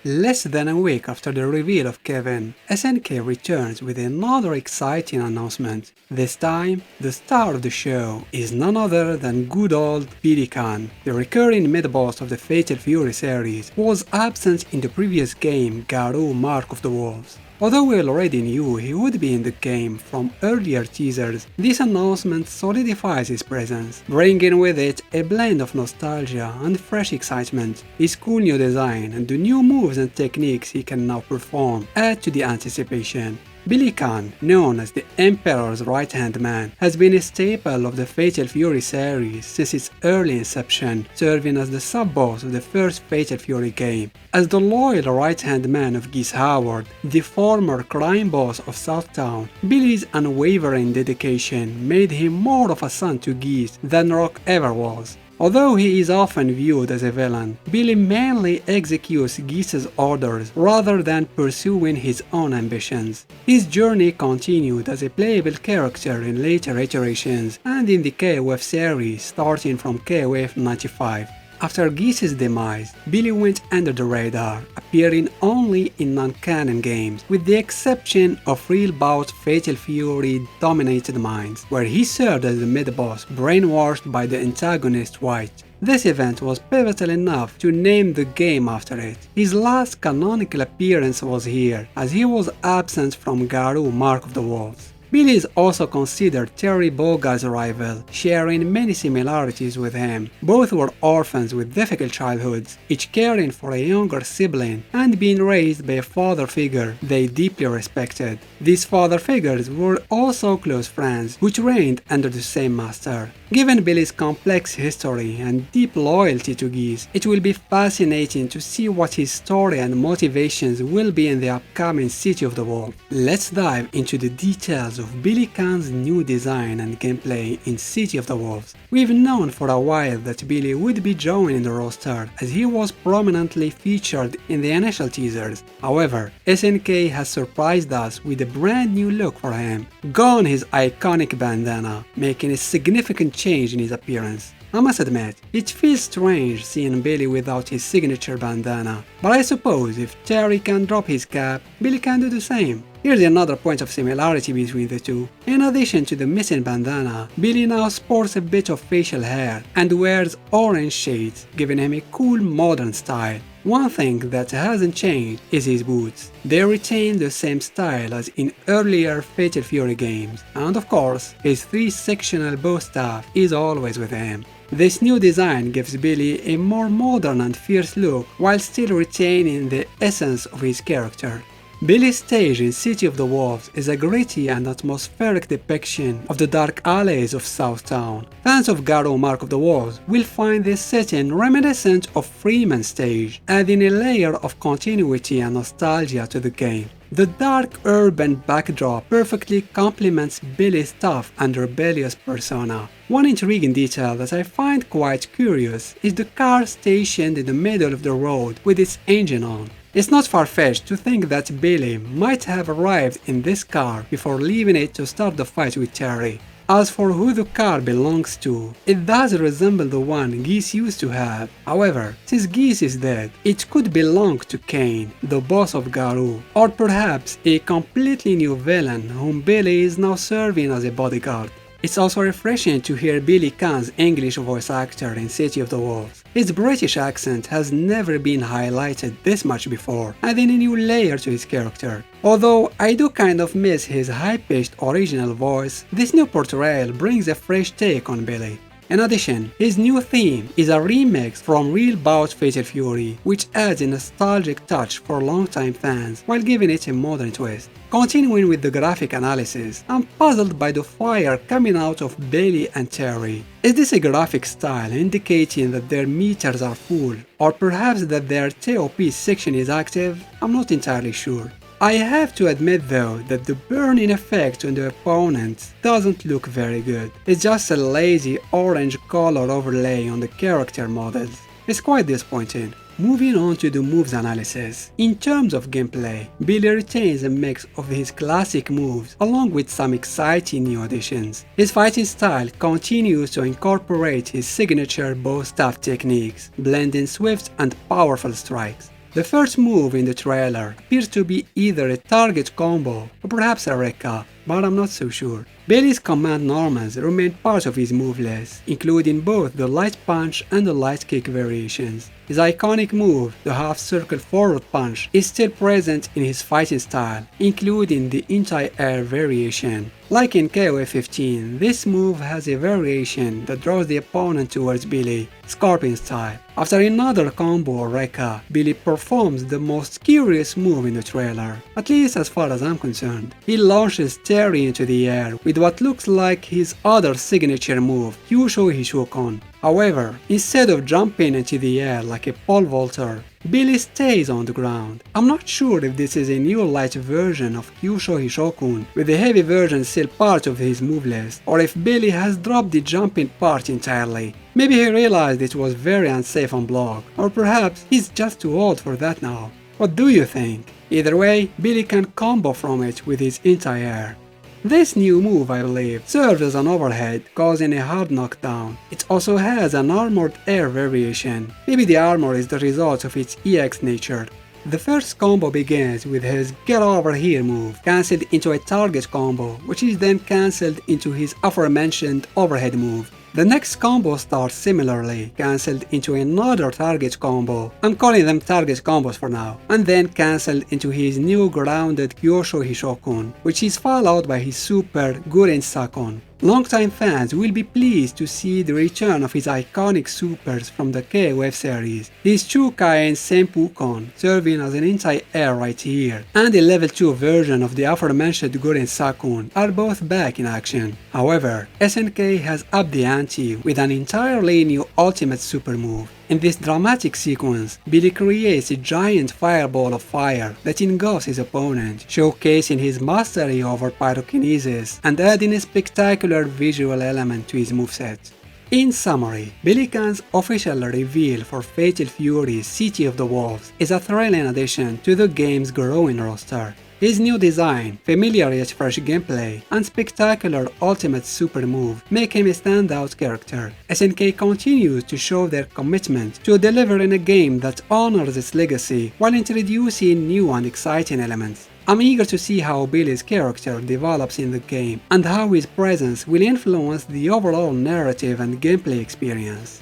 Less than a week after the reveal of Kevin, SNK returns with another exciting announcement. This time, the star of the show is none other than good old Billy Kane. The recurring mid-boss of the Fatal Fury series was absent in the previous game Garou Mark of the Wolves. Although we already knew he would be in the game from earlier teasers, this announcement solidifies his presence, bringing with it a blend of nostalgia and fresh excitement. His cool new design and the new moves and techniques he can now perform add to the anticipation. Billy Kane, known as the Emperor's right-hand man, has been a staple of the Fatal Fury series since its early inception, serving as the sub-boss of the first Fatal Fury game. As the loyal right-hand man of Geese Howard, the former crime boss of Southtown, Billy's unwavering dedication made him more of a son to Geese than Rock ever was. Although he is often viewed as a villain, Billy mainly executes Geese's orders rather than pursuing his own ambitions. His journey continued as a playable character in later iterations and in the KOF series starting from KOF 95. After Geese's demise, Billy went under the radar, appearing only in non-canon games, with the exception of Real Bout Fatal Fury Dominated Minds, where he served as the mid-boss brainwashed by the antagonist White. This event was pivotal enough to name the game after it. His last canonical appearance was here, as he was absent from Garou Mark of the Wolves. Billy is also considered Terry Bogard's rival, sharing many similarities with him. Both were orphans with difficult childhoods, each caring for a younger sibling and being raised by a father figure they deeply respected. These father figures were also close friends, who trained under the same master. Given Billy's complex history and deep loyalty to Geese, it will be fascinating to see what his story and motivations will be in the upcoming City of the Wolves. Let's dive into the details of Billy Kane's new design and gameplay in City of the Wolves. We've known for a while that Billy would be joining the roster, as he was prominently featured in the initial teasers. However, SNK has surprised us with a brand new look for him. Gone his iconic bandana, making a significant change in his appearance. I must admit, it feels strange seeing Billy without his signature bandana, but I suppose if Terry can drop his cap, Billy can do the same. Here's another point of similarity between the two. In addition to the missing bandana, Billy now sports a bit of facial hair and wears orange shades, giving him a cool modern style. One thing that hasn't changed is his boots. They retain the same style as in earlier Fatal Fury games, and of course, his 3-sectional bow staff is always with him. This new design gives Billy a more modern and fierce look while still retaining the essence of his character. Billy's stage in City of the Wolves is a gritty and atmospheric depiction of the dark alleys of Southtown. Fans of Garou Mark of the Wolves will find this setting reminiscent of Freeman's stage, adding a layer of continuity and nostalgia to the game. The dark urban backdrop perfectly complements Billy's tough and rebellious persona. One intriguing detail that I find quite curious is the car stationed in the middle of the road with its engine on. It's not far-fetched to think that Billy might have arrived in this car before leaving it to start the fight with Terry. As for who the car belongs to, it does resemble the one Geese used to have. However, since Geese is dead, it could belong to Kane, the boss of Garou, or perhaps a completely new villain whom Billy is now serving as a bodyguard. It's also refreshing to hear Billy Kane's English voice actor in City of the Wolves. His British accent has never been highlighted this much before, adding a new layer to his character. Although I do kind of miss his high-pitched original voice, this new portrayal brings a fresh take on Billy. In addition, his new theme is a remix from Real Bout Fatal Fury, which adds a nostalgic touch for longtime fans while giving it a modern twist. Continuing with the graphic analysis, I'm puzzled by the fire coming out of Billy and Terry. Is this a graphic style indicating that their meters are full, or perhaps that their TOP section is active? I'm not entirely sure. I have to admit though that the burning effect on the opponents doesn't look very good. It's just a lazy orange color overlay on the character models. It's quite disappointing. Moving on to the moves analysis. In terms of gameplay, Billy retains a mix of his classic moves along with some exciting new additions. His fighting style continues to incorporate his signature bow staff techniques, blending swift and powerful strikes. The first move in the trailer appears to be either a target combo or perhaps a Rekka, but I'm not so sure. Billy's command normals remain part of his move list, including both the light punch and the light kick variations. His iconic move, the half-circle forward punch, is still present in his fighting style, including the anti-air variation. Like in KOF 15, this move has a variation that draws the opponent towards Billy, Scorpion style. After another combo or Rekka, Billy performs the most curious move in the trailer, at least as far as I'm concerned. He launches Terry into the air with what looks like his other signature move, Kyusho Hishokon. However, instead of jumping into the air like a pole vaulter, Billy stays on the ground. I'm not sure if this is a new light version of Kyusho Hishokun, with the heavy version still part of his move list, or if Billy has dropped the jumping part entirely. Maybe he realized it was very unsafe on block, or perhaps he's just too old for that now. What do you think? Either way, Billy can combo from it with his anti-air. This new move, I believe, serves as an overhead, causing a hard knockdown. It also has an armored air variation. Maybe the armor is the result of its EX nature. The first combo begins with his Get Over Here move, cancelled into a target combo, which is then cancelled into his aforementioned overhead move. The next combo starts similarly, cancelled into another target combo, I'm calling them target combos for now, and then cancelled into his new grounded Kyosho Hishokun, which is followed by his super Guren Sakon. Longtime fans will be pleased to see the return of his iconic supers from the KOF series, his Chukai and Senpukon serving as an anti-air right here, and a level 2 version of the aforementioned Guren Sakun are both back in action. However, SNK has upped the ante with an entirely new ultimate super move. In this dramatic sequence, Billy creates a giant fireball of fire that engulfs his opponent, showcasing his mastery over pyrokinesis and adding a spectacular visual element to his moveset. In summary, Billy Kane's official reveal for Fatal Fury's City of the Wolves is a thrilling addition to the game's growing roster. His new design, familiar yet fresh gameplay, and spectacular ultimate super move make him a standout character. SNK continues to show their commitment to delivering a game that honors its legacy while introducing new and exciting elements. I'm eager to see how Billy's character develops in the game and how his presence will influence the overall narrative and gameplay experience.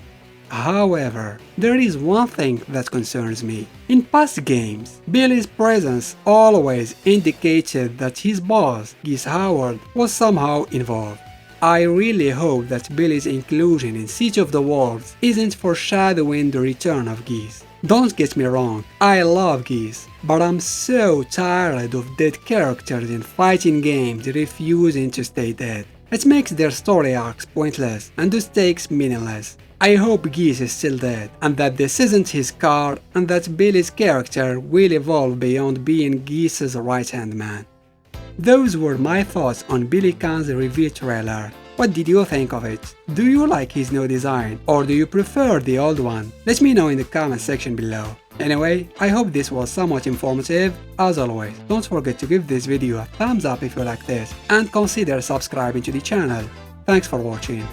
However, there is one thing that concerns me. In past games, Billy's presence always indicated that his boss, Geese Howard, was somehow involved. I really hope that Billy's inclusion in City of the Wolves isn't foreshadowing the return of Geese. Don't get me wrong, I love Geese, but I'm so tired of dead characters in fighting games refusing to stay dead. It makes their story arcs pointless and the stakes meaningless. I hope Geese is still dead, and that this isn't his card, and that Billy's character will evolve beyond being Geese's right-hand man. Those were my thoughts on Billy Kane's reveal trailer. What did you think of it? Do you like his new design, or do you prefer the old one? Let me know in the comment section below. Anyway, I hope this was somewhat informative. As always, don't forget to give this video a thumbs up if you like this, and consider subscribing to the channel. Thanks for watching.